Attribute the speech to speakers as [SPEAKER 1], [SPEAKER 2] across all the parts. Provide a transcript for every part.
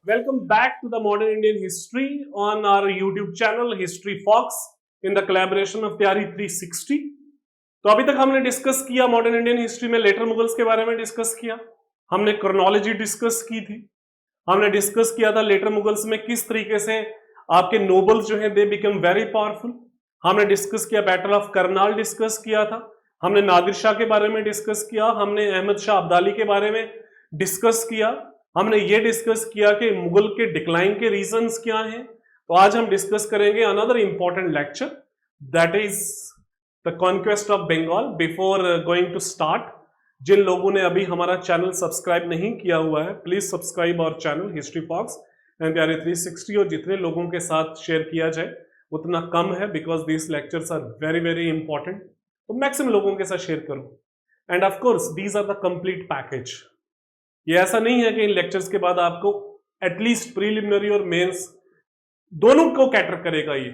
[SPEAKER 1] Welcome back to the Modern Indian History on our YouTube channel History Fox in the collaboration of Tayari 360। तो अभी तक हमने discuss किया modern Indian history में letter Mughals के बारे में डिस्कस किया, हमने क्रोनोलॉजी डिस्कस की थी, हमने डिस्कस किया था लेटर मुगल्स में किस तरीके से आपके नोबल्स जो है दे बिकम वेरी पावरफुल। हमने डिस्कस किया बैटल ऑफ करनाल डिस्कस किया था, हमने नादिर शाह के बारे में डिस्कस किया, हमने अहमद शाह अब्दाली के बारे में डिस्कस किया, हमने ये डिस्कस किया कि मुगल के डिक्लाइन के रीजंस क्या हैं। तो आज हम डिस्कस करेंगे another important lecture that is the conquest of Bengal. Before going to start, जिन लोगों ने अभी हमारा चैनल सब्सक्राइब नहीं किया हुआ है please subscribe our channel History Fox and प्यारे 360, और जितने लोगों के साथ शेयर किया जाए उतना कम है because these lectures are very very important. तो मैक्सिमम लोगों के साथ शेयर करो and of course these are the complete package. ये ऐसा नहीं है कि इन लेक्चर्स के बाद आपको एटलीस्ट प्रीलिमिनरी और मेंस दोनों को कैटर करेगा ये,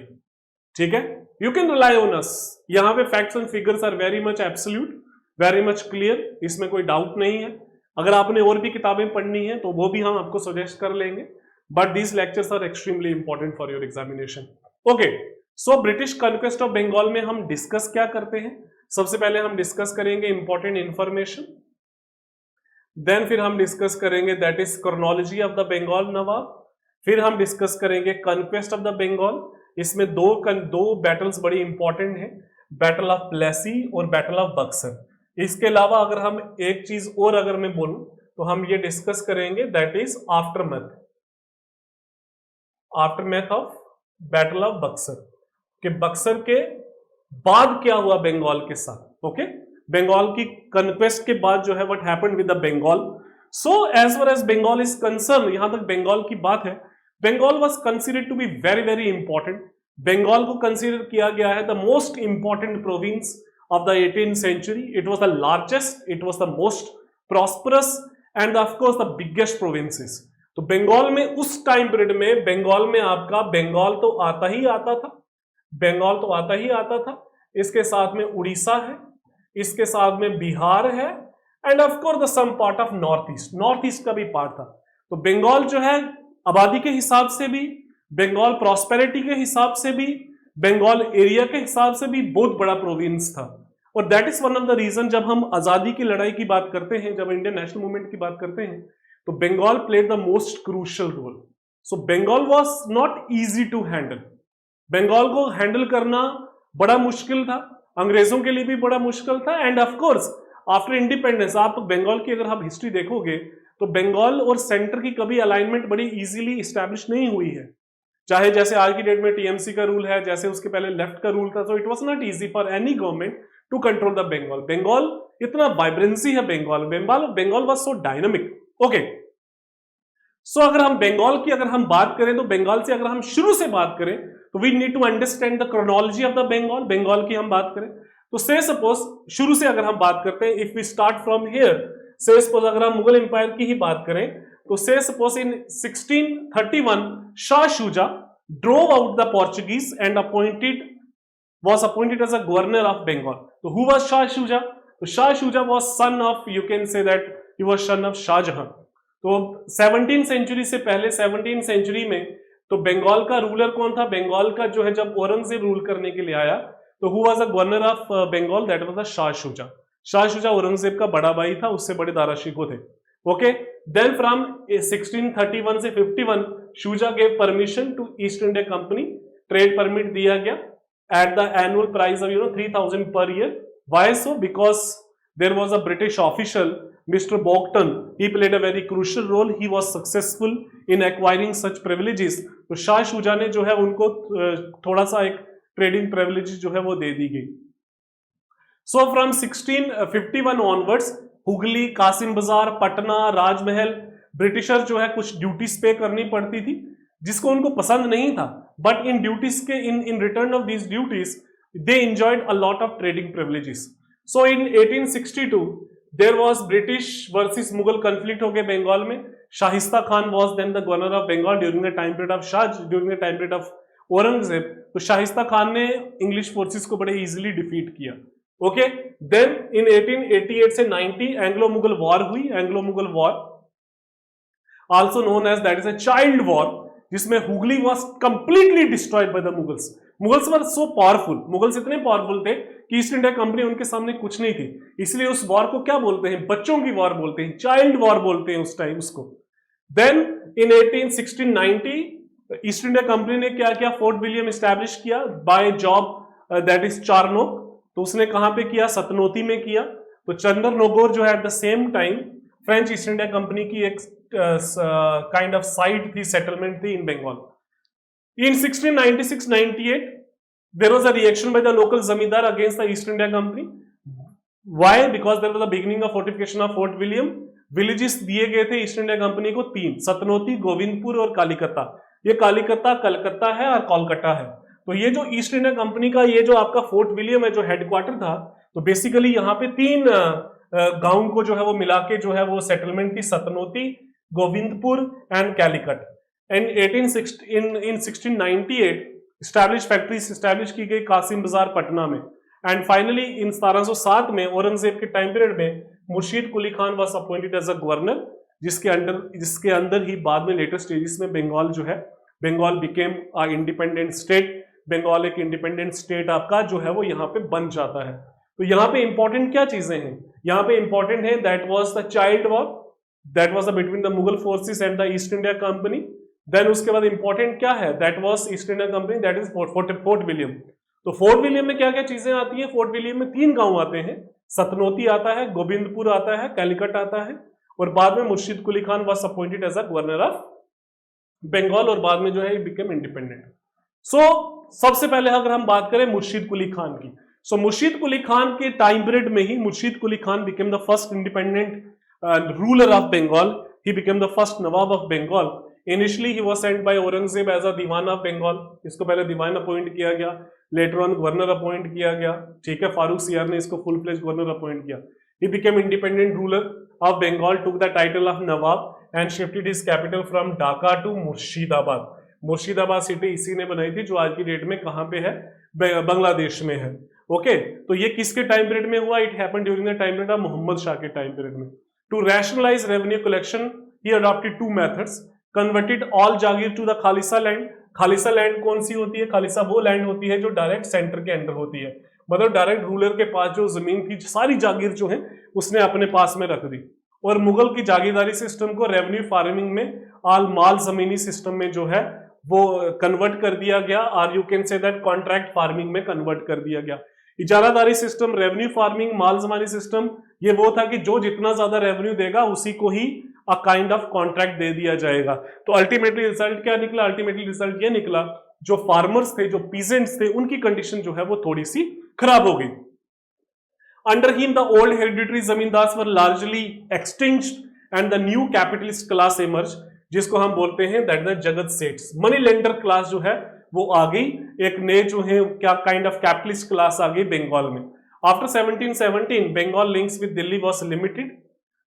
[SPEAKER 1] ठीक है। You can rely on us, यहां पे facts and figures are very much absolute, very much clear, इसमें कोई डाउट नहीं है। अगर आपने और भी किताबें पढ़नी है तो वो भी हम आपको सजेस्ट कर लेंगे, but these lectures are extremely important for your examination. Okay, so British conquest of Bengal में हम डिस्कस क्या करते हैं। सबसे पहले हम डिस्कस करेंगे इंपॉर्टेंट इंफॉर्मेशन, देन फिर हम डिस्कस करेंगे that is chronology of the Bengal nawab, फिर हम डिस्कस करेंगे कॉन्क्वेस्ट ऑफ द बंगाल। इसमें दो बैटल्स बड़ी इंपॉर्टेंट हैं, बैटल ऑफ प्लेसी और बैटल ऑफ बक्सर। इसके अलावा अगर हम एक चीज और अगर मैं बोलूं तो हम ये डिस्कस करेंगे that is aftermath of battle of Buxar, कि बक्सर के बाद क्या हुआ बंगाल के साथ। ओके, बंगाल की कन्क्वेस्ट के बाद जो है what happened with the Bengal. So as far as Bengal is concerned, यहां तक बंगाल की बात है, Bengal was considered to be very very important. Bengal को कंसीडर किया गया है the most important province of the 18th century. It was the largest, it was the most prosperous and of course the biggest provinces. तो बंगाल में उस time period में बंगाल में आपका बंगाल तो आता ही आता था, बंगाल तो आता ही आता था, इसके साथ में उड़ीसा है, इसके साथ में बिहार है and of course the some part of north east का भी पार्ट था। तो बंगाल जो है आबादी के हिसाब से भी, बंगाल प्रॉस्पेरिटी के हिसाब से भी, बंगाल एरिया के हिसाब से भी बहुत बड़ा प्रोविंस था। और that is one of the reason, जब हम आजादी की लड़ाई की बात करते हैं, जब इंडियन नेशनल मूवमेंट की बात करते हैं, तो Bengal played the most crucial role. So Bengal was not easy to handle, Bengal को हैंडल करना बड़ा मुश्किल था, अंग्रेजों के लिए भी बड़ा मुश्किल था। And of course after independence आप बंगाल की अगर आप हिस्ट्री देखोगे तो बंगाल और सेंटर की कभी अलाइनमेंट बड़ी इजीली स्टैब्लिश नहीं हुई है, चाहे जैसे आज की डेट में टीएमसी का रूल है, जैसे उसके पहले लेफ्ट का रूल था। So it was not easy for any government to control the Bengal. Bengal इतना वाइब्रेंसी है, Bengal was so dynamic. Okay, so अगर हम बंगाल की अगर हम बात करें तो बंगाल से अगर हम शुरू से बात करें तो we need to understand the chronology of the Bengal. Bengal की हम बात करें तो से सपोज शुरू से अगर हम बात करते हैं, if we start from here, say suppose अगर हम मुगल एम्पायर की ही बात करें तो से suppose in 1631 Shah Shuja drove out the Portuguese and was appointed as a governor of Bengal. So who was Shah Shuja? So Shah Shuja was son of, you can say that he was son of Shah Jahan. तो 17th century से पहले 17th century में तो बंगाल का ruler कौन था? बंगाल का जो है जब औरंगजेब रूल करने के लिए आया तो who was the governor of Bengal, that was the Shah Shuja. Shah Shuja Aurangzeb का बड़ा भाई था, उससे बड़े दारा शिकोह थे। ओके, देन फ्रॉम 1631 से 51 Shuja gave permission to East India Company, trade permit दिया गया at the annual price of 3000 per year. Why so? Because there was a British official, Mr. Boughton. He played a very crucial role. He was successful in acquiring such privileges. तो शाह शुजा ने जो है उनको थोड़ा सा एक ट्रेडिंग प्रिविलेज जो है वो दे दी गई। So from 1651 onwards Hooghly, Kasimbazar, Patna, Rajmahal, britisher जो है कुछ ड्यूटीज पे करनी पड़ती थी जिसको उनको पसंद नहीं था, बट इन ड्यूटीज के in return of these duties they enjoyed a lot of trading privileges. So in 1862 there was British versus Mughal conflict हो गए बंगाल में। Shaista Khan was then the governor of Bengal during the time period of Shah, during the time period of Aurangzeb. तो शाहिस्ता खान ने English forces को बड़े easily defeat किया। Okay, then in 1888 से 90 Anglo Mughal war हुई, Anglo Mughal war. Also known as that is a child war, जिसमें Hooghly was completely destroyed by the Mughals. Mughals were so powerful, Mughals इतने powerful थे कि ईस्ट इंडिया कंपनी उनके सामने कुछ नहीं थी, इसलिए उस वॉर को क्या बोलते हैं, बच्चों की वॉर बोलते हैं, चाइल्ड वॉर बोलते हैं उस टाइम उसको। Then in 1690 east India Company ने क्या किया, फोर्ट विलियम स्टैब्लिश किया बाय जॉब दैट इज चारनोक। तो उसने कहां पे किया, सतनोती में किया। तो चंद्रनौगोर जो है at the same time French east India company की एक काइंड ऑफ साइट थी, सेटलमेंट थी इन Bengal. In 1696-98, there was a reaction by the local zamindar against the East India Company. Why? Because there was the beginning of fortification of Fort William. Villages दिए गए थे east India company को 3, सतनोती, गोविंदपुर और कालीकता। ये कालीकता कलकत्ता है और कोलकाता है। तो ये जो ईस्ट इंडिया कंपनी का ये जो आपका फोर्ट विलियम है जो हेडक्वार्टर था, तो बेसिकली यहाँ पे 3 गांव को जो है वो मिला के जो है वो सेटलमेंट थी, Sutanuti, Govindpur and Calicut. In 1698 establish factories establish की गई कासिम बाजार पटना में। एंड फाइनली इन 1707 में औरंगजेब के टाइम पीरियड में Murshid Quli Khan was appointed as a governor, जिसके अंदर ही बाद में लेटेस्ट स्टेजेस में बंगाल जो है, Bengal became a independent state. Bengal एक इंडिपेंडेंट स्टेट आपका जो है वो यहाँ पे बन जाता है। तो यहाँ पे इंपॉर्टेंट क्या चीजें हैं, यहाँ पे इंपॉर्टेंट है that was the child war, that was between the Mughal forces and the East India Company. Then उसके बाद इंपॉर्टेंट क्या है, that was East India Company, that is Fort William. तो फोर्ट विलियम में क्या क्या चीजें आती हैं, फोर्ट विलियम में 3 गांव आते हैं, सतनोती आता है, गोविंदपुर आता है, कैलिकट आता है, और बाद में Murshid Quli Khan was appointed as a governor of Bengal, और बाद में जो है बिकेम इंडिपेंडेंट। सो सबसे पहले अगर हम बात करें मुर्शीद कुली खान की, सो मुर्शीद कुली खान के टाइम पीरियड में ही Murshid Quli Khan became the first independent ruler of Bengal, he became the first nawab of Bengal. Initially he was sent by Aurangzeb as a diwan of Bengal, इसको पहले दीवान अपॉइंट किया गया, लेटर ऑन गवर्नर अपॉइंट किया गया, ठीक है, फारूक सियार ने इसको फुल फ्लेज गवर्नर अपॉइंट किया। He became independent ruler of Bengal, took the title of nawab and shifted his capital from Dhaka to Murshidabad. Murshidabad city इसी ने बनाई थी जो आज की डेट में कहां पे है, बांग्लादेश में है। ओके, तो ये किसके टाइम पीरियड में हुआ, it happened during the time period of Mohammad Shah के टाइम पीरियड में। To rationalise revenue collection he adopted 2 methods, converted all jagir to the khalisa land. Khalisa land कौन सी होती है, खालिसा वो लैंड होती है जो डायरेक्ट सेंटर के अंडर होती है, मतलब डायरेक्ट रूलर के पास जो जमीन की सारी जागीर जो है उसने अपने पास में रख दी। और मुगल की जागीरदारी सिस्टम को रेवेन्यू फार्मिंग में आल माल जमीनी सिस्टम में जो है वो कन्वर्ट कर दिया गया, और you can say that contract farming में कन्वर्ट कर दिया गया। इजारादारी सिस्टम, रेवेन्यू फार्मिंग, माल जमानी सिस्टम, ये वो था कि जो जितना ज्यादा रेवेन्यू देगा उसी को ही अ काइंड ऑफ कॉन्ट्रैक्ट दे दिया जाएगा। तो अल्टीमेटली रिजल्ट क्या निकला, अल्टीमेटली रिजल्ट ये निकला, जो फार्मर्स थे, जो पीजेंट्स थे, उनकी कंडीशन जो है वो थोड़ी सी खराब हो गई। Under him the old hereditary zamindars were largely extinct and the new capitalist class emerge, जिसको हम बोलते हैं दैट द जगत सेठ्स, मनी लेंडर क्लास जो है वो आ गई, एक नए जो है क्या काइंड ऑफ कैपिटलिस्ट क्लास आ गई बंगाल में। After 1717 Bengal links with Delhi was limited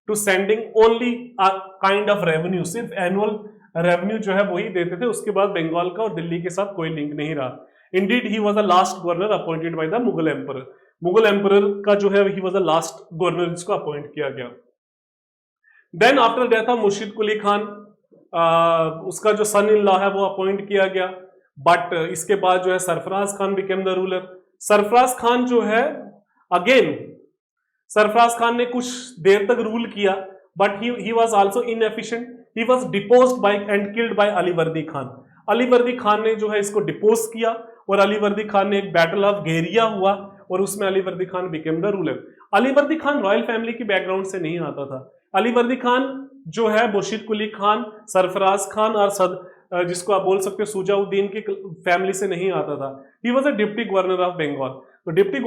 [SPEAKER 1] to sending only a kind of revenue, सिर्फ एनुअल रेवेन्यू जो है वही देते थे, उसके बाद बंगाल का और दिल्ली के साथ कोई लिंक नहीं रहा। Indeed he was the last governor appointed by the Mughal emperor, Mughal emperor का जो है he was the last governor जिसको अपॉइंट किया गया। Then after death of Murshid Quli Khan, उसका जो सन इन लॉ है वो अपॉइंट किया गया, बट इसके बाद जो है Sarfaraz Khan became the ruler. Sarfaraz Khan जो है, अगेन सरफराज खान ने कुछ देर तक रूल किया, but he was also inefficient, he was deposed by and killed by Alivardi Khan. Alivardi Khan ने जो है इसको डिपोज किया, और अलीवर्दी खान ने एक बैटल ऑफ घेरिया हुआ, और उसमें Alivardi Khan became the ruler. Alivardi Khan royal family की बैकग्राउंड से नहीं आता था। अलीवर्दी खान जो है मुर्शीद कुली खान, सरफराज खान और जिसको आप बोल सकते हो सुजाउद्दीन की फैमिली से नहीं आता था। He was a deputy governor of Bengal, तो डिप्टी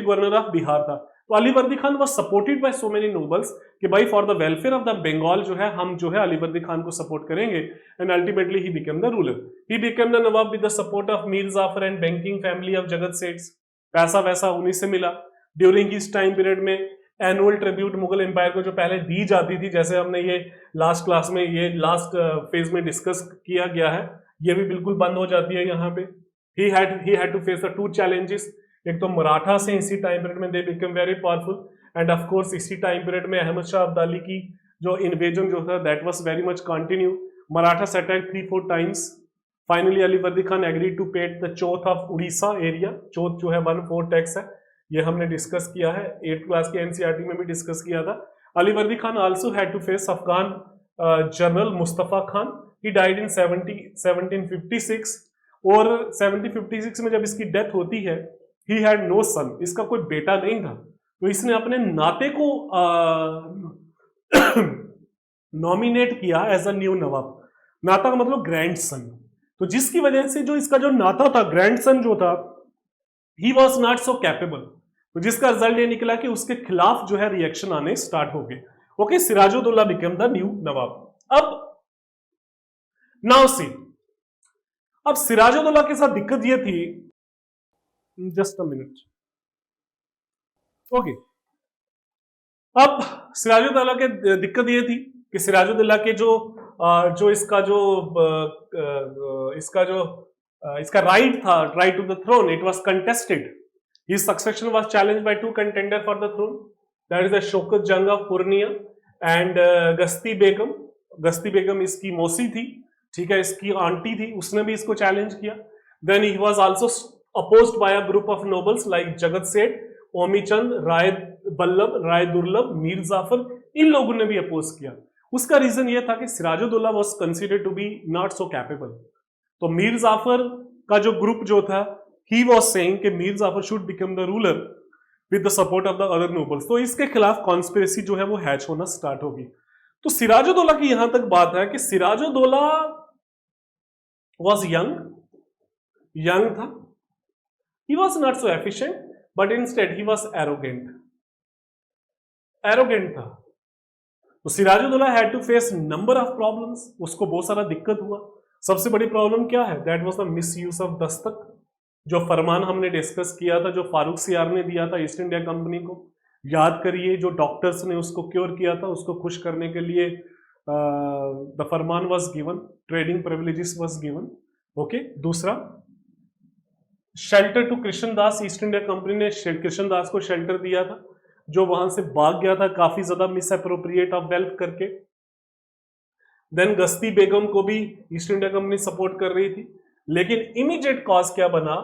[SPEAKER 1] गवर्नर ऑफ बिहार था। तो Alivardi Khan was supported by so many nobles कि भाई for the welfare of the Bengal जो है हम जो है अलीवर्दी खान को सपोर्ट करेंगे, and ultimately he became the ruler. He became the nawab with the support of Mir Jafar and banking family of Jagat Seths. पैसा वैसा उन्हीं से मिला। ड्यूरिंग हिज टाइम पीरियड में एनुअल ट्रिब्यूट मुगल एम्पायर को जो पहले दी जाती थी, जैसे हमने ये लास्ट क्लास में, ये लास्ट फेज में डिस्कस किया गया है, ये भी बिल्कुल बंद हो जाती है यहाँ पे। He had to face the 2 challenges, एक तो मराठा से इसी टाइम पीरियड में they become very powerful, and of course इसी टाइम पीरियड में अहमद शाह अब्दाली की जो इन्वेजन जो था that was very much continue. Marathas attack 3-4 times. Finally Alivardi Khan agree to paid the chauth of Orissa area. Chauth जो है 1/4 टैक्स है, ये हमने डिस्कस किया है, 8th क्लास के एनसीईआरटी में भी डिस्कस किया था. Alivardi Khan also had to face Afghan general Mustafa Khan. He died in 1756 और 1756 में जब इसकी डेथ होती है, ही हैड नो सन, इसका कोई बेटा नहीं था, तो इसने अपने नाते को नॉमिनेट किया एज अ न्यू नवाब. नाता का मतलब ग्रैंडसन. तो जिसकी वजह से जो इसका जो नाता था, ग्रैंडसन जो था, he was not so capable. तो जिसका रिजल्ट ये निकला कि उसके खिलाफ जो है रिएक्शन आने स्टार्ट हो गए. Okay, Sirajuddaulah became the new nawab. अब नाउ सी, अब सिराजुद्दौला के साथ दिक्कत ये थी, जस्ट अ मिनट. ओके, अब सिराजुद्दौला के दिक्कत ये थी कि सिराजुद्दौला के इसका राइट था, right to the throne, it was contested. His succession was challenged by 2 contender for the throne, that is the Shaukat Jang of Purnia and गस्ती बेगम. गस्ती बेगम इसकी मौसी थी, ठीक है, इसकी आंटी थी, उसने भी इसको चैलेंज किया. Then he was also opposed by a group of nobles like Jagat Seth, ओमीचंद, राय बल्लभ, राय दुर्लभ, मीर जाफर, इन लोगों ने भी अपोज किया. उसका रीजन यह था कि Sirajuddaula was considered to be not so capable. तो मीर जाफर का जो ग्रुप जो था, ही वाज सेइंग कि Mir Jafar should become the ruler with the support of the other nobles. तो इसके खिलाफ कॉन्स्पिरेसी जो है वो हैच होना स्टार्ट होगी. तो सिराजुद्दौला की यहां तक बात है कि सिराजुद्दौला वाज यंग था. He was not so efficient, but instead he was arrogant था. तो Sirajuddaula had to face number of problems. उसको बहुत सारा दिक्कत हुआ. सबसे बड़ी प्रॉब्लम क्या है? That was the misuse of Dastak. जो फरमान हमने डिस्कस किया था, जो फारूक सियार ने दिया था ईस्ट इंडिया कंपनी को, याद करिए, जो डॉक्टर्स ने उसको क्योर किया था, उसको खुश करने के लिए the farman was given, trading privileges was given. Okay, दूसरा shelter to Krishnadas. East India Company ने कृष्णदास को शेल्टर दिया था, जो वहां से भाग गया था काफी ज्यादा मिस अप्रोप्रिएट ऑफ वेल्थ करके. देन गस्ती बेगम को भी ईस्ट इंडिया कंपनी सपोर्ट कर रही थी. लेकिन इमीडिएट कॉज क्या बना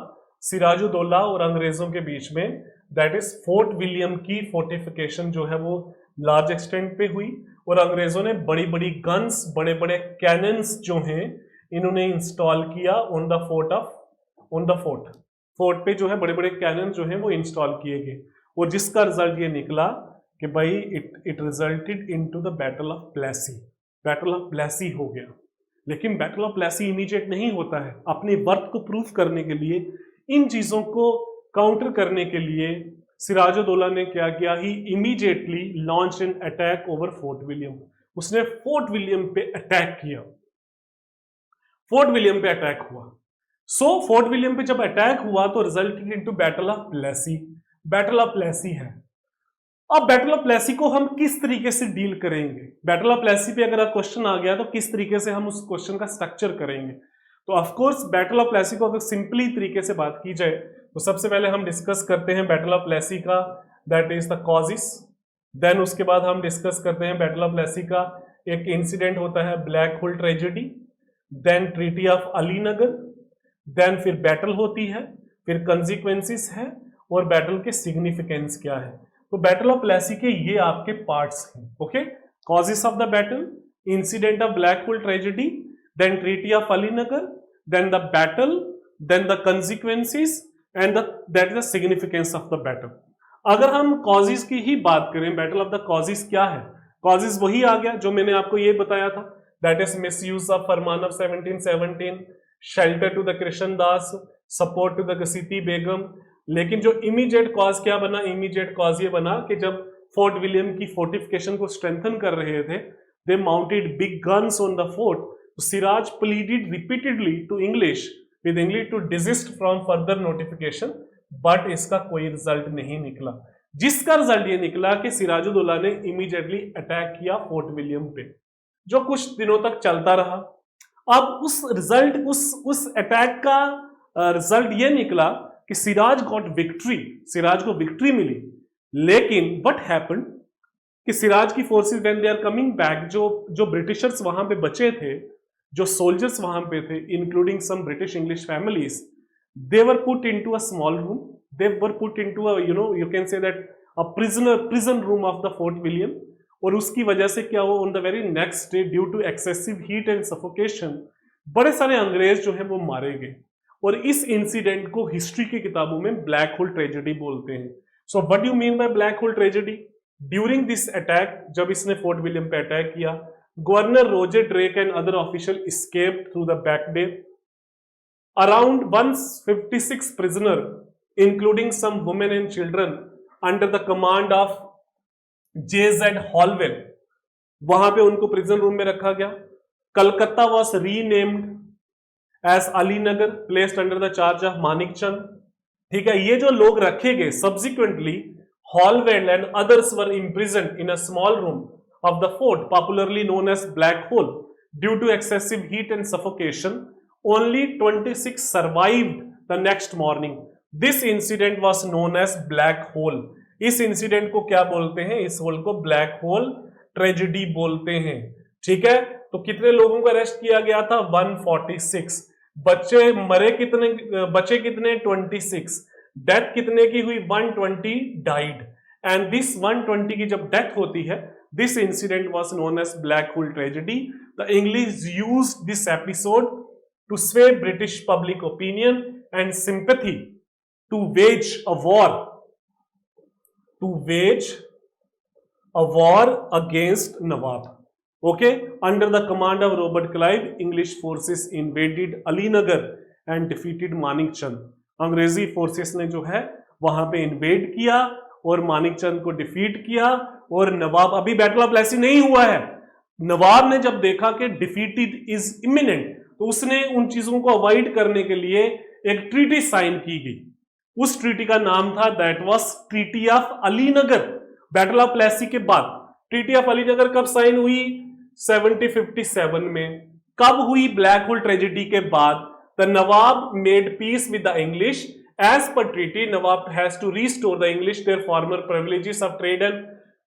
[SPEAKER 1] सिराजुद्दौला और अंग्रेजों के बीच में? दैट इज फोर्ट विलियम की फोर्टिफिकेशन जो है वो लार्ज एक्सटेंट पे हुई, और अंग्रेजों ने बड़ी बड़ी गन्स, बड़े बड़े कैनन्स जो हैं, इन्होंने इंस्टॉल किया ऑन द फोर्ट पे जो है बड़े बड़े कैनन जो है वो इंस्टॉल किए गए. और जिसका रिजल्ट ये निकला कि भाई it resulted into the battle of Plassey. Battle of Plassey हो गया. लेकिन बैटल ऑफ प्लेसी इमीडिएट नहीं होता है. अपने वर्थ को प्रूफ करने के लिए, इन चीजों को काउंटर करने के लिए सिराजुद्दौला ने क्या किया? He immediately launch an attack over Fort William. उसने फोर्ट विलियम पे अटैक किया. फोर्ट विलियम पे अटैक हुआ. फोर्ट विलियम पे जब अटैक हुआ तो resulted into battle of Plassey. Battle of Plassey है. अब बैटल ऑफ प्लेसी को हम किस तरीके से डील करेंगे? बैटल ऑफ प्लेसी पे अगर क्वेश्चन आ गया तो किस तरीके से हम उस क्वेश्चन का स्ट्रक्चर करेंगे? तो of course battle of Plassey को अगर सिंपली तरीके से बात की जाए तो सबसे पहले हम डिस्कस करते हैं बैटल ऑफ प्लेसी का, that is the causes. Then उसके बाद हम डिस्कस करते हैं बैटल ऑफ प्लेसी का एक इंसिडेंट होता है black hole tragedy, then treaty of Alinagar, then फिर बैटल होती है, फिर कंसिक्वेंसेस है, और बैटल के सिग्निफिकेंस क्या है. तो बैटल ऑफ प्लेसी के ये आपके पार्ट्स हैं. Okay, causes of the battle, incident of black hole tragedy, then treaty of Alinagar, then the battle, then the consequences and that is the significance of the battle. अगर हम causes की ही बात करें, battle of the causes क्या है? Causes वही आ गया जो मैंने आपको ये बताया था, that is misuse of farman of 1717, shelter to the Krishnadas, support to the Ghaseti Begum. लेकिन जो इमीडिएट कॉज क्या बना? इमीडिएट कॉज ये बना कि जब फोर्ट विलियम की फोर्टिफिकेशन को स्ट्रेंथन कर रहे थे, they mounted big guns on the fort. Siraj pleaded repeatedly to English to desist from further notification, but इसका कोई रिजल्ट नहीं निकला. जिसका रिजल्ट ये निकला कि सिराजुद्दौला ने इमीडिएटली अटैक किया फोर्ट विलियम पे, जो कुछ दिनों तक चलता रहा. अब उस अटैक का रिजल्ट ये निकला कि सिराज गॉट विक्ट्री, सिराज को विक्ट्री मिली. लेकिन व्हाट हैपेंड? कि सिराज की forces when they are coming back, जो ब्रिटिशर्स वहां पे बचे थे, जो सोल्जर्स वहां पे थे, including some British English families, they were put into a small room, they were put into a you can say that a prison room of the Fort William. और उसकी वजह से क्या हुआ, on the very next day due to excessive heat and suffocation बड़े सारे अंग्रेज जो है वो मारे गए। और इस इंसिडेंट को हिस्ट्री की किताबों में ब्लैक होल ट्रेजेडी बोलते हैं। So what you mean by black hole tragedy? During this attack, जब इसने फोर्ट विलियम पे अटैक किया, governor Roger Drake and other official escaped through the back day. Around 156 prisoner, including some women and children, under the command of J.Z. Holwell, वहां पे उनको prison room में रखा गया। Calcutta was renamed as Alinagar, placed under the charge of Manikchand. ठीक है, ये जो लोग रखे गए, subsequently Holwell and others were imprisoned in a small room of the fort, popularly known as Black Hole, due to excessive heat and suffocation. Only 26 survived the next morning. This incident was known as Black Hole. इस incident को क्या बोलते हैं? इस whole को black hole tragedy बोलते हैं। ठीक है, तो कितने लोगों को अरेस्ट किया गया था? 146। बचे कितने? 26। डेथ कितने की हुई? 120 डाइड। एंड दिस 120 की जब डेथ होती है, this incident was known as black hole tragedy. The English used this episode to sway British public opinion and sympathy to wage a war against Nawab. Okay, under the command of Robert Clive, English forces invaded Alinagar and defeated Manikchand. अंग्रेजी forces ने जो है वहां पे invade किया और मानिकचंद को defeat किया। और नवाब, अभी बैटल ऑफ प्लेसी नहीं हुआ है, नवाब ने जब देखा कि डिफीटेड इज इमिनेंट, तो उसने उन चीजों को अवॉइड करने के लिए एक ट्रीटी साइन की गई। उस ट्रीटी का नाम था, that was treaty of Alinagar. Battle of Plassey के बाद ट्रीटी ऑफ अलीनगर कब साइन हुई? 1757 में। कब हुई? ब्लैक होल ट्रेजेडी के बाद। The nawab made peace with the English. As per treaty, nawab has to restore the English their former privileges of trade and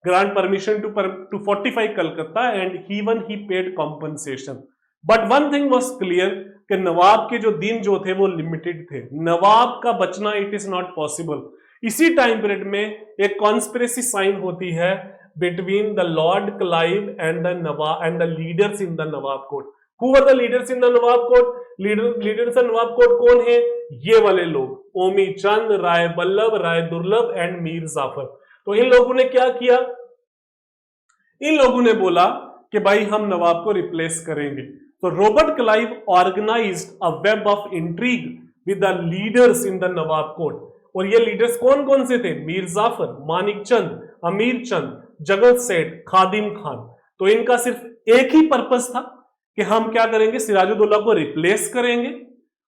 [SPEAKER 1] grant permission to fortify Calcutta, and even he paid compensation. But one thing was clear कि नवाब के जो दिन जो थे वो limited थे। नवाब का बचना इट इज नॉट पॉसिबल। इसी टाइम पीरियड में एक कॉन्स्पिरेसी साइन होती है between the Lord Clive and the Nawab and the leaders in the nawab court. Who were the leaders in the nawab court? Leaders in Nawab court कौन है? ये वाले लोग, ओमी चंद, राय बल्लभ, राय दुर्लभ एंड मीर जाफर। तो इन लोगों ने क्या किया? इन लोगों ने बोला कि भाई हम नवाब को रिप्लेस करेंगे। तो Robert Clive organized a web of intrigue with the leaders in the nawab court. और ये लीडर्स कौन कौन से थे? मीर जाफर, मानिकचंद, अमीर चंद, जगत सेठ, खादिम खान। तो इनका सिर्फ एक ही पर्पस था कि हम क्या करेंगे? सिराजुद्दौला को रिप्लेस करेंगे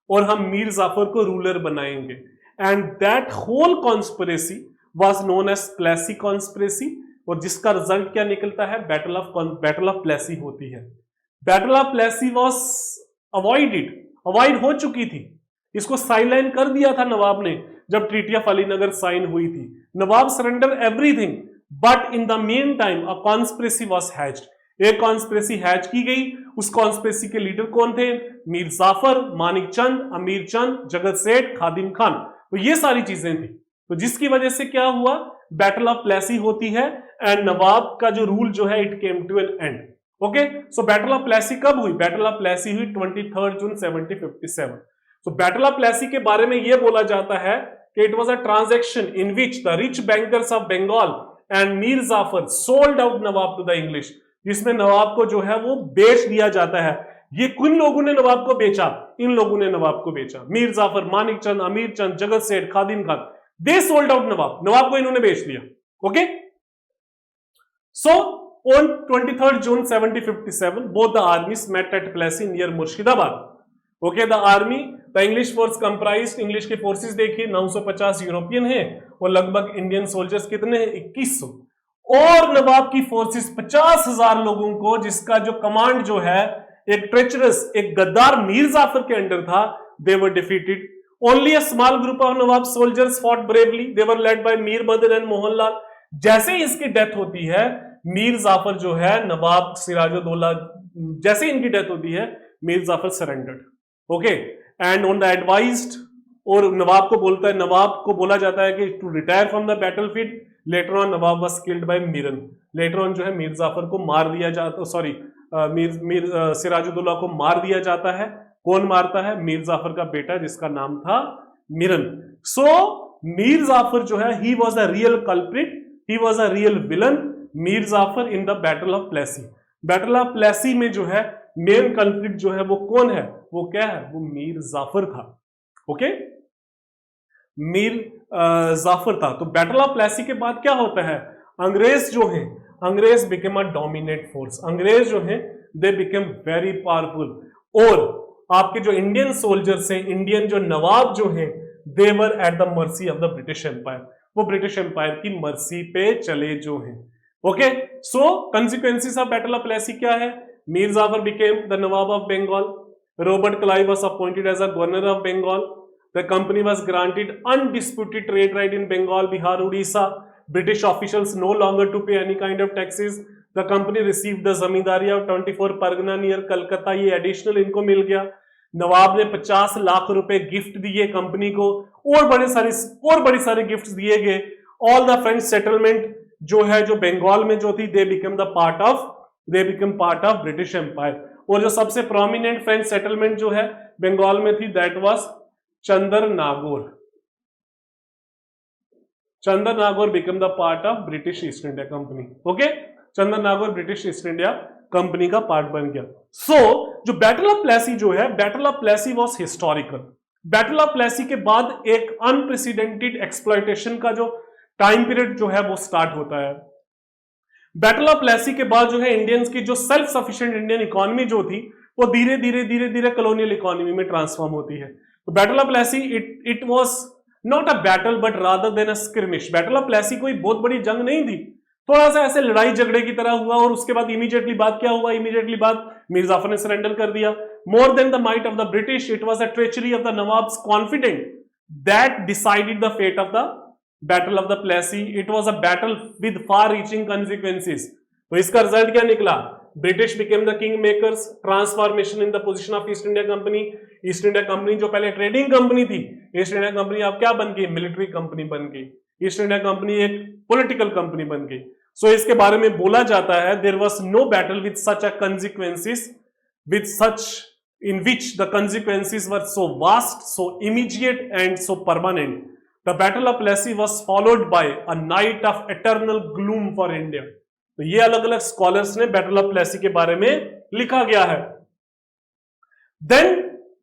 [SPEAKER 1] और हम मीर जाफर को रूलर बनाएंगे। And that whole conspiracy was known as Plassey conspiracy. और जिसका रिजल्ट क्या निकलता है? बैटल ऑफ प्लेसी होती है। Battle of Plassey was avoid हो चुकी थी। इसको साइडलाइन कर दिया था नवाब ने जब ट्रीटी ऑफ अलीनगर साइन हुई थी। Nawab surrender everything, but in the meantime a conspiracy was hatched. एक कॉन्स्पिरेसी हैच की गई। उस कॉन्स्पिरेसी के लीडर कौन थे? मीर जाफर, मानिकचंद, अमीर चंद, जगत सेठ, खादिम खान। तो ये सारी चीजें थी। तो जिसकी वजह से क्या हुआ? बैटल ऑफ प्लेसी होती है एंड नवाब का जो रूल जो है it came to an end. Okay, so battle of Plassey कब हुई? बैटल ऑफ प्लेसी हुई 23 जून 1757। सो बैटल ऑफ प्लेसी के बारे में यह बोला जाता है कि it was a transaction in which the rich bankers of Bengal and Mir Jafar sold out nawab to the English. जिसमें नवाब को जो है वो बेच दिया जाता है। ये किन लोगों ने नवाब को बेचा? इन लोगों ने नवाब को बेचा। मीर जाफर, मानिकचंद, अमीर चंद, जगत सेठ, खादिम खान, दे सोल्ड आउट नवाब। नवाब को इन्होंने बेच दिया। Okay, so on 23rd June 1757, both the armies met at Plassey near Murshidabad. Okay, the army, the English force comprised, English के forces देखिए 950 यूरोपियन हैं और लगभग इंडियन सोल्जर्स कितने हैं? 2100। और नवाब की फोर्सेस 50,000 लोगों को, जिसका जो कमांड जो है एक ट्रेचरस, एक गद्दार मीर जाफर के अंडर था, they were defeated. Only a small group of Nawab soldiers fought bravely. They were led by Mir बदर एंड मोहनलाल। जैसे ही इसकी डेथ होती है, मीर जाफर जो है नवाब सिराजुद्दौला, जैसे इनकी डेथ होती है Mir Jafar surrendered, okay, and on the advised, और नवाब को बोलता है, नवाब को बोला जाता है कि to retire from the battlefield. Later on nawab was killed by Miran, later on जो है मीर जाफर को मार दिया जाता, सॉरी मीर सिराजुद्दौला को मार दिया जाता है। कौन मारता है? मीर जाफर का बेटा जिसका नाम था मिरन। सो मीर जाफर जो है he was a real culprit, he was a real villain, Mir Jafar in the battle of Plassey. Battle of Plassey में जो है मेन कल्प्रिट जो है वो कौन है? वो क्या है? वो मीर जाफर था, ओके, मीर जाफर था। तो बैटल ऑफ प्लेसी के बाद क्या होता है? अंग्रेज जो हैं, अंग्रेज बिकेम अ डोमिनेट फोर्स, अंग्रेज जो हैं दे बिकेम वेरी पावरफुल, और आपके जो इंडियन सोल्जर्स हैं, इंडियन जो नवाब जो हैं, they were at the mercy of the British empire, वो ब्रिटिश एम्पायर की मर्सी पे चले जो हैं, okay. So consequences of battle of Plassey क्या है? Mir Jafar became the nawab of Bengal, Robert Clive was appointed as a governor of Bengal, the company was granted undisputed trade right in Bengal, Bihar, Orissa, British officials no longer to pay any kind of taxes. The company received the zamindari of 24 Pargana near Calcutta, ये additional इनको मिल गया। नवाब ने 50 लाख रुपए gift दिए company को, और बड़े सारे गिफ्ट दिए गए। ऑल द फ्रेंच सेटलमेंट जो है, जो बंगाल में जो थी, they become part of British empire. और जो सबसे प्रोमिनेंट फ्रेंच सेटलमेंट जो है बंगाल में थी, that was Chandernagore. Chandernagore become the part of British East India Company, okay, Chandernagore British East India Company का पार्ट बन गया। सो जो बैटल ऑफ प्लेसी जो है, battle of Plassey was historical. Battle of Plassey के बाद एक अनप्रेसिडेंटेड एक्सप्लॉयटेशन का जो टाइम पीरियड जो है वो स्टार्ट होता है। बैटल ऑफ प्लेसी के बाद जो है इंडियंस की जो सेल्फ सफिशिएंट इंडियन इकोनॉमी जो थी, वो धीरे धीरे कॉलोनियल इकोनॉमी में ट्रांसफॉर्म होती है। तो battle of Plassey it was not a battle but rather than a skirmish. Battle of Plassey कोई बहुत बड़ी जंग नहीं थी, थोड़ा सा ऐसे लड़ाई झगड़े की तरह हुआ, और उसके बाद इमीडिएटली बाद क्या हुआ? इमीडिएटली बाद मीर जाफर ने सरेंडर कर दिया। More than the might of the British, it was a treachery of the Nawab's confidant that decided the fate of the battle of the Plassey. It was a battle with far reaching consequences. तो इसका result क्या निकला? British became the king makers, transformation in the position of East India company. East India company जो पहले trading company थी, East India company अब क्या बन गई? मिलिट्री कंपनी बन गई। ईस्ट इंडिया कंपनी एक पॉलिटिकल कंपनी बन गई। सो इसके बारे में बोला जाता है, there was no battle with such a consequences, with such in which the consequences were so vast, so immediate and so permanent. The Battle of Plassey was followed by a night of eternal gloom for India. तो ये अलग अलग scholars ने battle of Plassey के बारे में लिखा गया है। देन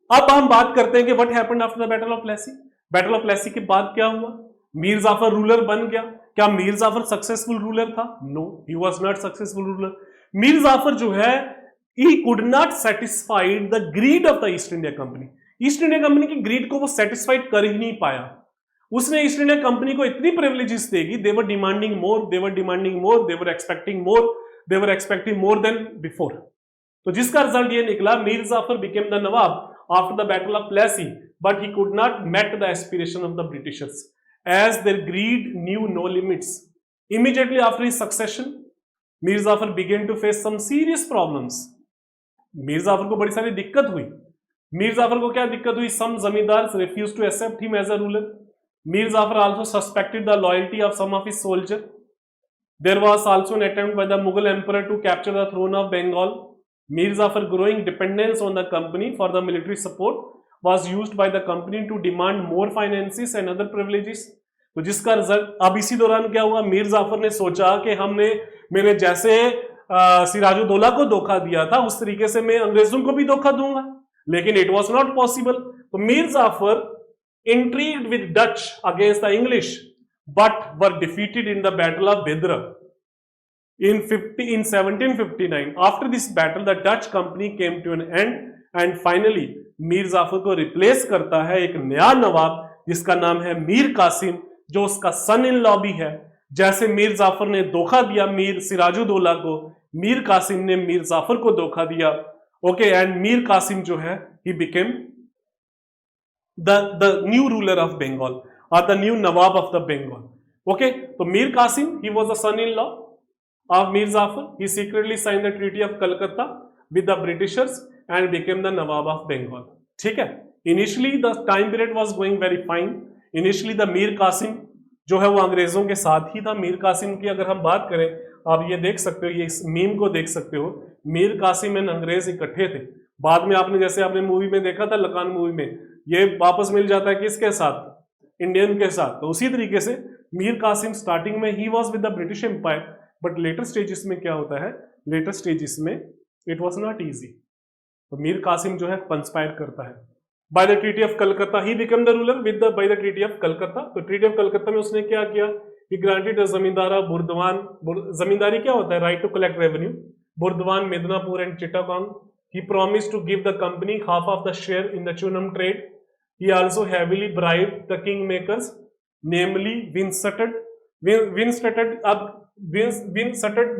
[SPEAKER 1] अब हम बात करते हैं कि what happened after the battle of Plassey. Battle of Plassey के बाद क्या हुआ? मीर जाफर रूलर बन गया। क्या मीर जाफर सक्सेसफुल रूलर था? No, he was not successful ruler. Mir Jafar जो है, he could not satisfy the greed of the east India company. East India company की ग्रीड को वो सेटिस्फाइड कर ही नहीं पाया। उसने ईस्ट इंडिया कंपनी को इतनी प्रिविलेजेस देगी, they were demanding more, they were demanding more, they were expecting more, they were expecting more than before. तो जिसका रिजल्ट ये निकला, Mir Jafar became the nawab after the battle of Plassey, but he could not met the aspiration of the Britishers as their greed knew no limits. Immediately after his succession, Mir Jafar began to face some serious problems. Mir Jafar को बड़ी सारी दिक्कत हुई। मीर जाफर को क्या दिक्कत हुई? Some zamindar refuse to accept him as a ruler. Mir Jafar also suspected the loyalty of some of his soldier. There was also an attempt by the Mughal emperor to capture the throne of Bengal. Mir Jafar growing dependence on the company for the military support was used by the company to demand more finances and other privileges. तो जिसका result, अब इसी दौरान क्या हुआ? मीर जाफर ने सोचा कि मैंने जैसे सिराजुद्दौला को धोखा दिया था, उस तरीके से मैं अंग्रेजों को भी धोखा दूंगा, लेकिन इट वाज नॉट पॉसिबल। तो Mir Jafar intrigued with Dutch against the English, but were defeated in the battle of Bedara in 1759. After this battle, the Dutch company came to an end, and finally Mir Jafar को रिप्लेस करता है एक नया नवाब जिसका नाम है मीर कासिम, जो उसका सन इन लॉ भी है। जैसे मीर जाफर ने धोखा दिया मीर सिराजुद्दौला को, मीर कासिम ने मीर जाफर को धोखा दिया। ओके, एंड मीर कासिम जो है, he became the new ruler of Bengal और the new nawab of the Bengal. Okay, तो Mir Kasim, he was the son in law, of Mir Zafar, he secretly signed the Treaty of Calcutta with the Britishers and became the Nawab of Bengal. ठीक है, initially the time period was going very fine. Initially the Mir Qasim जो है वो अंग्रेजों के साथ ही था. मीर कासिम की अगर हम बात करें, आप ये देख सकते हो, ये इस मीम को देख सकते हो, मीर कासिम एंड अंग्रेज इकट्ठे थे. बाद में आपने जैसे आपने मूवी में देखा था, लकान मूवी में, ये वापस मिल जाता है किसके साथ, इंडियन के साथ. तो उसी तरीके से मीर कासिम स्टार्टिंग में ही was with the British empire, but later stages में क्या होता है, लेटर स्टेजेस में इट वॉज नॉट ईजी. तो मीर कासिम जो है कंस्पायर करता है. By the treaty of Calcutta he become the ruler with the by the treaty of Calcutta. तो ट्रीटी ऑफ कलकत्ता में उसने क्या किया, ही ग्रांटेड जमींदारा बुर्दवान, जमींदारी क्या होता है, right to collect revenue, Burdwan, Midnapore and Chittagong. He promised to give the company half of the share in the chunam trade. He also heavily bribed the kingmakers, namely Winston. Winston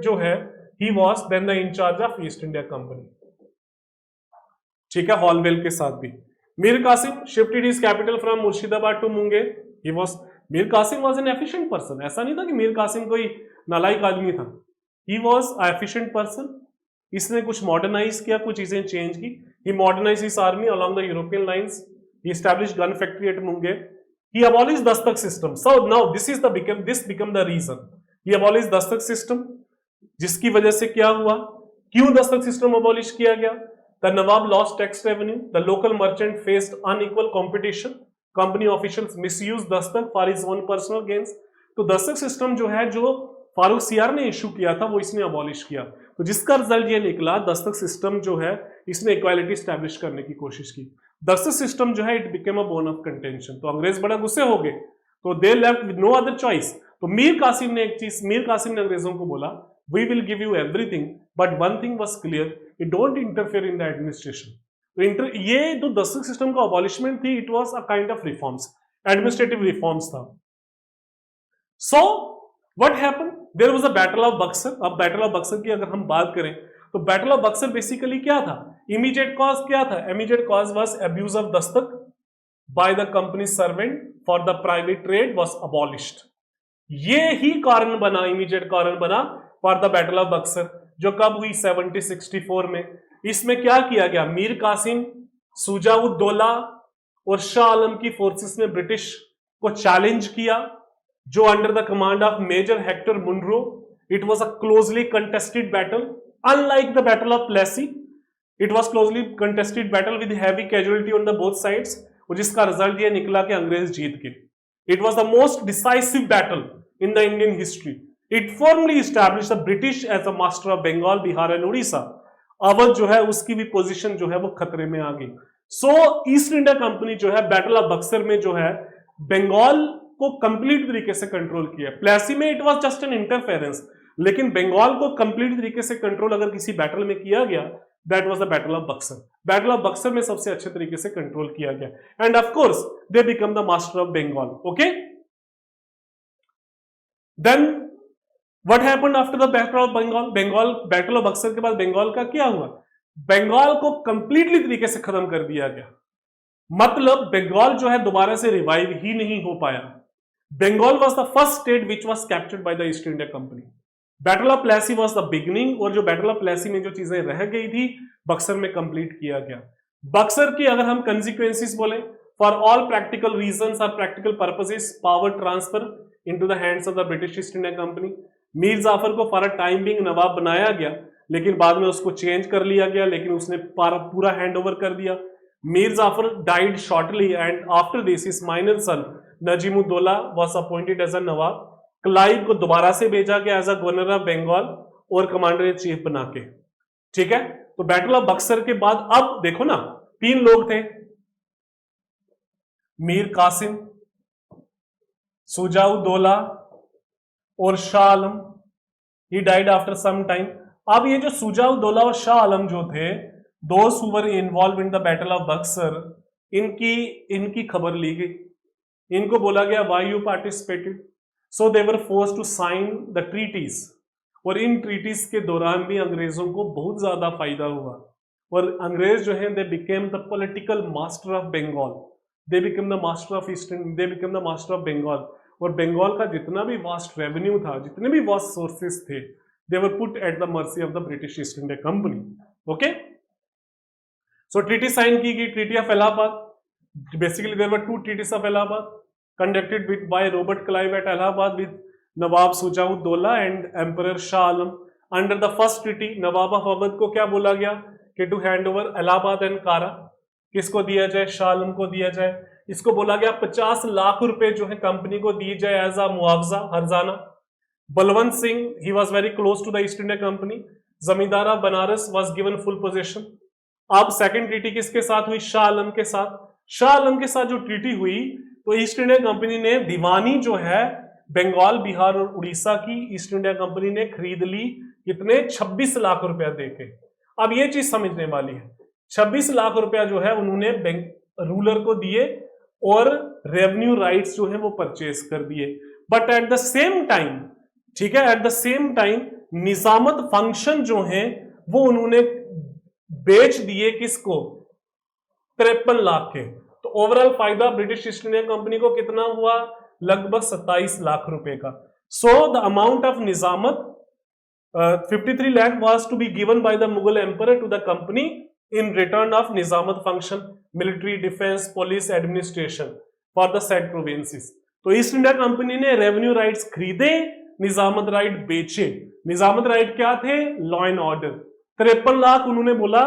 [SPEAKER 1] जो है, he was then the in charge of East India Company. ठीक है, Holwell के साथ भी. Mir Qasim shifted his capital from Murshidabad to Munger. He was, Mir Qasim was an efficient person. ऐसा नहीं था कि मीर कासिम कोई नालायक आदमी था. He was an efficient person. इसने कुछ मॉडर्नाइज किया, कुछ चीजें चेंज की. He modernise his army along the European lines. He established gun factory at Munger. He abolish dastak system. So now this become the reason. He abolish dastak system, जिसकी वजह से क्या हुआ, क्यों दस्तक सिस्टम अबॉलिश किया गया. The nawab lost tax revenue. The local merchant faced unequal competition. Company officials misuse dastak for his own personal gains. तो dastak system जो है, जो फारूक सियार ने इशू किया था, वो इसने अबॉलिश किया. तो जिसका रिजल्ट ये निकला, दस्तक सिस्टम जो है, इसने इक्वालिटी स्टैब्लिश करने की कोशिश की. दस्तक सिस्टम जो है, it became a bone of contention. तो अंग्रेज बड़ा गुस्से हो गए, तो they left with no other choice. तो मीर कासिम ने एक चीज, मीर कासिम ने अंग्रेजों को बोला, we will give you everything, but one thing was clear, you don't interfere in the administration. तो ये जो दस्तक सिस्टम का अबॉलिशमेंट थी, it was a kind of reforms, administrative reforms था. So what happened, there was a battle of Buxar. अब battle of Buxar की अगर हम बात करें, तो बैटल ऑफ बक्सर बेसिकली क्या था, इमीडिएट कॉज क्या था, immediate cause was abuse of dastak by the company servant for the private trade was abolished. ये ही कारण बना, इमीडिएट कारण बना for the battle of Buxar, जो कब हुई, 1764 में. इसमें क्या किया गया, मीर कासिम, शुजाउद्दौला और शाह आलम की फोर्सेस ने ब्रिटिश को चैलेंज किया, जो under the command of major Hector Munro. It was a closely contested battle, unlike the battle of Plassey. It was closely contested battle with heavy casualty on the both sides, और जिसका result ये निकला कि अंग्रेज जीत गए. It was the most decisive battle in the Indian history. It formally established the British as a master of Bengal, Bihar and Orissa. Awadh जो है, उसकी भी पोजीशन जो है वो खतरे में आ गई. सो ईस्ट इंडिया कंपनी जो है, बैटल ऑफ बक्सर में जो है, बंगाल को कंप्लीट तरीके से कंट्रोल किया. प्लेसी में it was just an interference, लेकिन बंगाल को कंप्लीट तरीके से कंट्रोल अगर किसी बैटल में किया गया, that was the battle of Buxar. Battle of Buxar में सबसे अच्छे तरीके से कंट्रोल किया गया, and of course they become the master of Bengal. Okay, then what happened after the battle of Bengal. Bengal, battle of Buxar के बाद बंगाल का क्या हुआ, बंगाल को कंप्लीटली तरीके से खत्म कर दिया गया. मतलब बंगाल जो है दोबारा से रिवाइव ही नहीं हो पाया. Bengal was the first state which was captured by the East India Company. Battle of Plassey was the beginning, और जो बैटल ऑफ प्लेसी में जो चीजें रह गई थी, बक्सर में कंप्लीट किया गया. बक्सर की अगर हम कंसिक्वेंसेस बोले, फॉर ऑल प्रैक्टिकल रीजंस और practical purposes, power transfer into the hands of the British East India company. Mir Jafar को for a time being Nawab बनाया गया, लेकिन बाद में उसको चेंज कर लिया गया, लेकिन उसने पूरा हैंड ओवर कर दिया. Mir Jafar died shortly, and after this his minor son Najmuddaulah was appointed as a nawab. Clive को दोबारा से भेजा गया as a governor of Bengal और कमांडर इन चीफ बना के. ठीक है, तो बैटल ऑफ बक्सर के बाद अब देखो ना, 3 लोग थे, मीर कासिम, शुजाउद्दौला और Shah Alam. He died after some time. अब ये जो शुजाउद्दौला और शाह आलम जो थे, दोस्त who were involve in the battle of Buxar, इनकी खबर ली गई. इनको बोला गया why you participated. So they were forced to sign the treaties, और इन ट्रीटीज के दौरान भी अंग्रेजों को बहुत ज्यादा फायदा हुआ, और अंग्रेज जो है, they became the political master of Bengal. They became the master of eastern, they became the master of Bengal. और बंगाल का जितना भी वास्ट रेवेन्यू था, जितने भी वास्ट सोर्सेस थे, they were put at the mercy of the British East India Company. Okay, so treaty sign की गई, Treaty of Allahabad. Basically there were two treaties of Allahabad conducted by Robert Clive at Allahabad with Nawab Sujauddaulah and Emperor Shah Alam. Under the first treaty Nawab of Awadh को क्या बोला गया कि to hand over Allahabad and Kara किसको दिया जाए, शाह आलम को दिया जाए. इसको बोला गया 50 लाख रुपए जो है कंपनी को दिए जाए एज अ मुआवजा हरजाना. Balwant Singh he was very close to the East India Company. Zamindari Banaras was given full position. अब सेकंड ट्रीटी किसके साथ हुई, शाह आलम के साथ. शाह आलम के साथ जो ट्रीटी हुई तो ईस्ट इंडिया कंपनी ने दीवानी जो है बंगाल, बिहार और उड़ीसा की ईस्ट इंडिया कंपनी ने खरीद ली. कितने, 26 लाख रुपया देके. अब ये चीज समझने वाली है, 26 लाख रुपया जो है उन्होंने रूलर को दिए और रेवेन्यू राइट्स जो है वो परचेज कर दिए. But at the same time, ठीक है, at the same time Nizamat function जो है वो उन्होंने बेच दिए किसको, 53 लाख के. तो ओवरऑल फायदा ब्रिटिश ईस्ट इंडिया कंपनी को कितना हुआ, लगभग 27 लाख रुपए का. So the amount of Nizamat 53 lakh was to be given by the Mughal emperor to the company in return of nizamat function, military, defense, police, administration for the said provinces. तो East India Company ने revenue rights खरीदे, निजामत right बेचे. निजामत right क्या थे, law and order. 53 lakh उन्होंने बोला,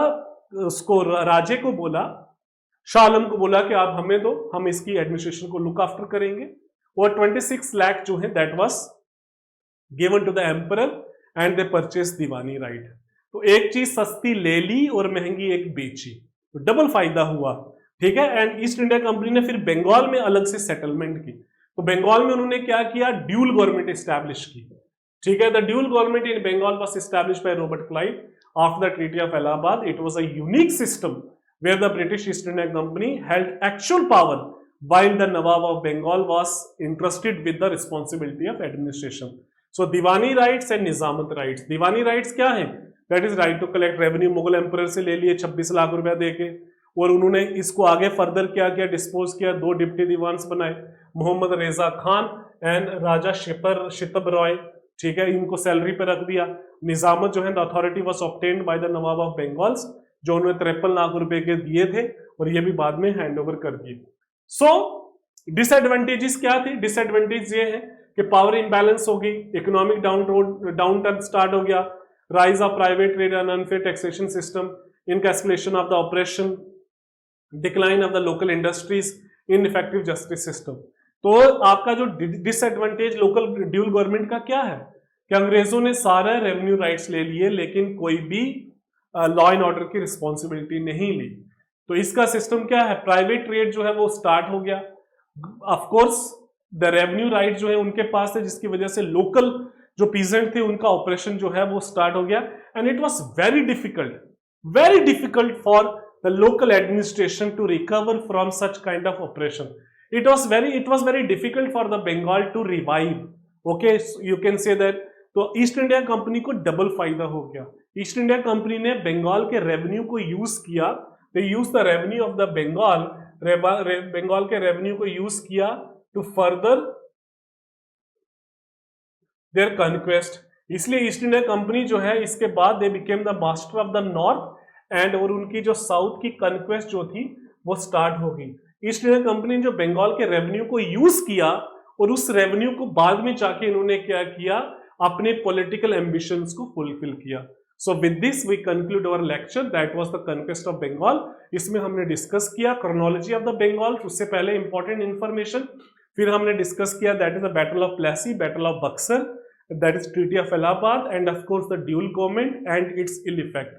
[SPEAKER 1] उसको राजे को बोला, शाह आलम को बोला कि आप हमें दो, हम इसकी एडमिनिस्ट्रेशन को लुक आफ्टर करेंगे. और 26 लाख जो है that was given to the emperor and they purchase Diwani right. तो एक चीज सस्ती ले ली और महंगी एक बेची, तो डबल फायदा हुआ. ठीक है. एंड ईस्ट इंडिया कंपनी ने फिर बंगाल में अलग से सेटलमेंट की. तो बंगाल में उन्होंने क्या किया, ड्यूल गवर्नमेंट एस्टैब्लिश की. ठीक है. The dual government in Bengal was established by Robert Clive after the treaty of Allahabad. It was a unique system where the British East India company held actual power while the Nawab of Bengal was entrusted with the responsibility of administration. So Diwani rights and Nizamat rights. Diwani rights क्या है, that is right to collect revenue. Mughal emperor से ले लिए 26 लाख रुपया देके, और उन्होंने इसको आगे फर्दर क्या किया, डिस्पोज किया. 2 डिप्टी दीवान्स बनाए, मोहम्मद रेजा खान एंड राजा शितब रॉय. ठीक है, इनको सैलरी पे रख दिया. निजामत जो है the authority was obtained by the nawab of Bengal's, जो उन्होंने 53 लाख रुपए के दिए थे और ये भी बाद में हैंड ओवर कर दिए. सो डिसएडवांटेजेस क्या थे, डिसएडवांटेज ये है कि पावर इम्बैलेंस हो गई, इकोनॉमिक डाउन टर्न स्टार्ट हो गया, rise of private trade and unfair taxation system, emasculation of the operation, decline of the local industries, ineffective justice system. तो आपका जो डिसएडवांटेज लोकल ड्यूल गवर्नमेंट का क्या है कि अंग्रेजों ने सारे रेवेन्यू राइट्स ले लिए लेकिन कोई भी लॉ एंड ऑर्डर की रिस्पॉन्सिबिलिटी नहीं ली. तो इसका सिस्टम क्या है, प्राइवेट ट्रेड जो है वो स्टार्ट हो गया. Of course the revenue right जो है उनके पास है, जिसकी वजह से लोकल जो पीजेंट थे उनका ऑपरेशन जो है वो स्टार्ट हो गया. And it was very difficult for the local administration to recover from such kind of operation. It was very difficult for the Bengal to revive. Okay, you can say that. तो East India company को double फायदा हो गया. East India Company ने बंगाल के revenue को use किया. They used the revenue of the Bengal के रेवेन्यू को यूज किया टू फर्दर देयर कन्क्वेस्ट. इसलिए ईस्ट इंडिया कंपनी जो है इसके बाद दे became the master of the north and और उनकी जो साउथ की कन्क्वेस्ट जो थी वो स्टार्ट हो गई. ईस्ट इंडिया कंपनी ने जो बंगाल के रेवेन्यू को यूज किया और उस रेवेन्यू को बाद में जाके इन्होंने क्या किया, अपने पॉलिटिकल एम्बिशंस को फुलफिल किया. So with this we conclude our lecture. That was the conquest of Bengal. इसमें हमने डिस्कस किया chronology of the Bengal. उससे पहले important information. फिर हमने डिस्कस किया that is the battle of Plassey, battle of Buxar, that is treaty of Allahabad, and of course the dual government and its ill effect.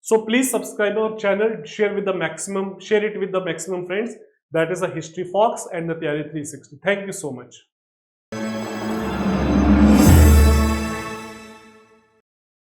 [SPEAKER 1] So please subscribe our channel, share it with the maximum friends. That is a History Fox and the Theory 360. Thank you so much.